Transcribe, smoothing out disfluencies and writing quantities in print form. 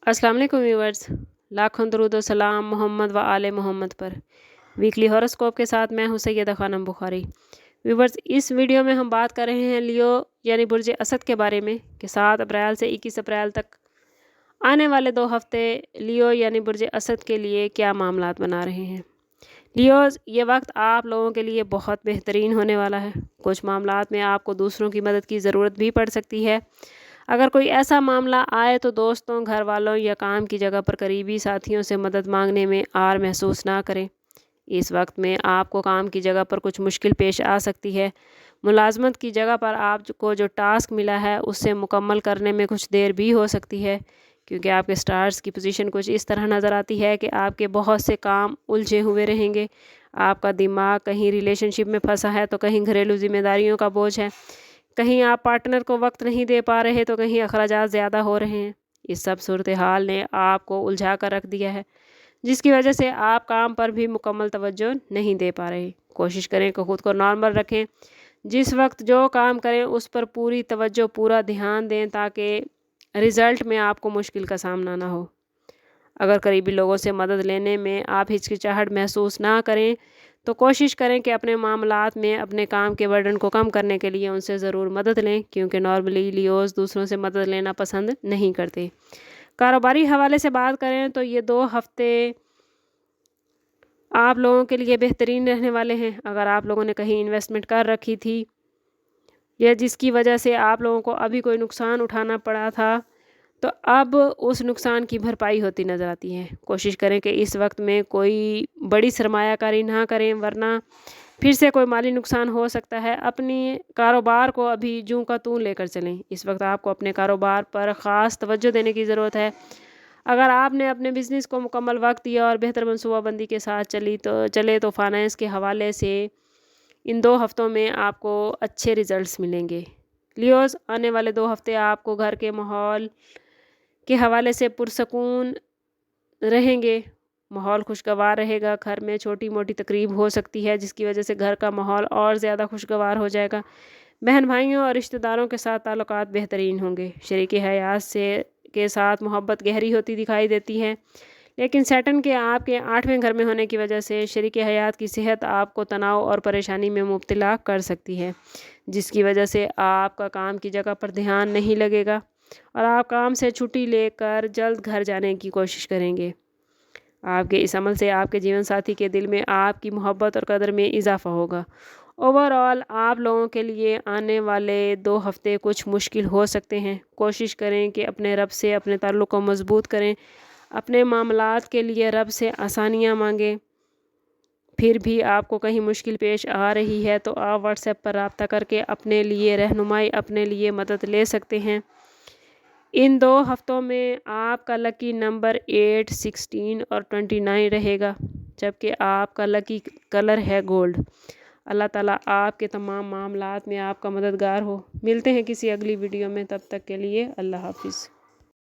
अस्सलाम वालेकुम व्यूवर्स, लाखों दरूद व सलाम मोहम्मद व आले मोहम्मद पर। वीकली हॉरोस्कोप के साथ मैं हूं सैयदा खानम बुखारी। व्यूवर्स, इस वीडियो में हम बात कर रहे हैं लियो यानी बुर्ज असद के बारे में कि 7 अप्रैल से 21 अप्रैल तक आने वाले 2 हफ्ते लियो यानी बुर्ज असद के लिए क्या मामलात बना रहे हैं। लियोज़, ये वक्त आप लोगों के लिए बहुत बेहतरीन होने वाला है। कुछ मामलात में आपको दूसरों की मदद की ज़रूरत भी पड़ सकती है। अगर कोई ऐसा मामला आए तो दोस्तों, घर वालों या काम की जगह पर करीबी साथियों से मदद मांगने में आर महसूस ना करें। इस वक्त में आपको काम की जगह पर कुछ मुश्किल पेश आ सकती है। मुलाजमत की जगह पर आपको जो टास्क मिला है उससे मुकम्मल करने में कुछ देर भी हो सकती है, क्योंकि आपके स्टार्स की पोजीशन कुछ इस तरह नज़र आती है कि आपके बहुत से काम उलझे हुए रहेंगे। आपका दिमाग कहीं रिलेशनशिप में फंसा है तो कहीं घरेलू जिम्मेदारियों का बोझ है, कहीं आप पार्टनर को वक्त नहीं दे पा रहे तो कहीं अखराजात ज़्यादा हो रहे हैं। इस सब सूरत हाल ने आपको उलझा कर रख दिया है, जिसकी वजह से आप काम पर भी मुकम्मल तवज्जो नहीं दे पा रहे। कोशिश करें कि ख़ुद को नॉर्मल रखें। जिस वक्त जो काम करें उस पर पूरी तवज्जो, पूरा ध्यान दें, ताकि रिज़ल्ट में आपको मुश्किल का सामना ना हो। अगर करीबी लोगों से मदद लेने में आप हिचकिचाहट महसूस ना करें तो कोशिश करें कि अपने मामलात में अपने काम के बर्डन को कम करने के लिए उनसे ज़रूर मदद लें, क्योंकि नॉर्मली लियोज़ दूसरों से मदद लेना पसंद नहीं करते। कारोबारी हवाले से बात करें तो ये 2 हफ्ते आप लोगों के लिए बेहतरीन रहने वाले हैं। अगर आप लोगों ने कहीं इन्वेस्टमेंट कर रखी थी या जिसकी वजह से आप लोगों को अभी कोई नुकसान उठाना पड़ा था, तो अब उस नुकसान की भरपाई होती नज़र आती है। कोशिश करें कि इस वक्त में कोई बड़ी सरमायाकारी ना करें, वरना फिर से कोई माली नुकसान हो सकता है। अपनी कारोबार को अभी जूं का तूं लेकर चलें। इस वक्त आपको अपने कारोबार पर ख़ास तवज्जो देने की ज़रूरत है। अगर आपने अपने बिज़नेस को मुकम्मल वक्त दिया और बेहतर मनसूबाबंदी के साथ चले तो फाइनेंस के हवाले से इन 2 हफ्तों में आपको अच्छे रिज़ल्ट्स मिलेंगे। लियोज़, आने वाले 2 हफ्ते आपको घर के माहौल के हवाले से पुरसकून रहेंगे। माहौल खुशगवार रहेगा। घर में छोटी मोटी तकरीब हो सकती है, जिसकी वजह से घर का माहौल और ज़्यादा खुशगवार हो जाएगा। बहन भाइयों और रिश्तेदारों के साथ ताल्लुकात बेहतरीन होंगे। शरीके हयात से के साथ मोहब्बत गहरी होती दिखाई देती है, लेकिन सैटर्न के आपके 8वें घर में होने की वजह से शरीके हयात की सेहत आपको तनाव और परेशानी में मुब्तला कर सकती है, जिसकी वजह से आपका काम की जगह पर ध्यान नहीं लगेगा और आप काम से छुट्टी लेकर जल्द घर जाने की कोशिश करेंगे। आपके इस अमल से आपके जीवन साथी के दिल में आपकी मोहब्बत और कदर में इजाफा होगा। ओवरऑल आप लोगों के लिए आने वाले 2 हफ्ते कुछ मुश्किल हो सकते हैं। कोशिश करें कि अपने रब से अपने ताल्लुक़ को मज़बूत करें। अपने मामलात के लिए रब से आसानियाँ मांगें। फिर भी आपको कहीं मुश्किल पेश आ रही है तो आप व्हाट्सएप पर रब्ता करके अपने लिए रहनुमाई, अपने लिए मदद ले सकते हैं। इन 2 हफ्तों में आपका लकी नंबर 8, 16 और 29 रहेगा, जबकि आपका लकी कलर है गोल्ड। अल्लाह ताला आपके तमाम मामलात में आपका मददगार हो। मिलते हैं किसी अगली वीडियो में, तब तक के लिए अल्लाह हाफिज़।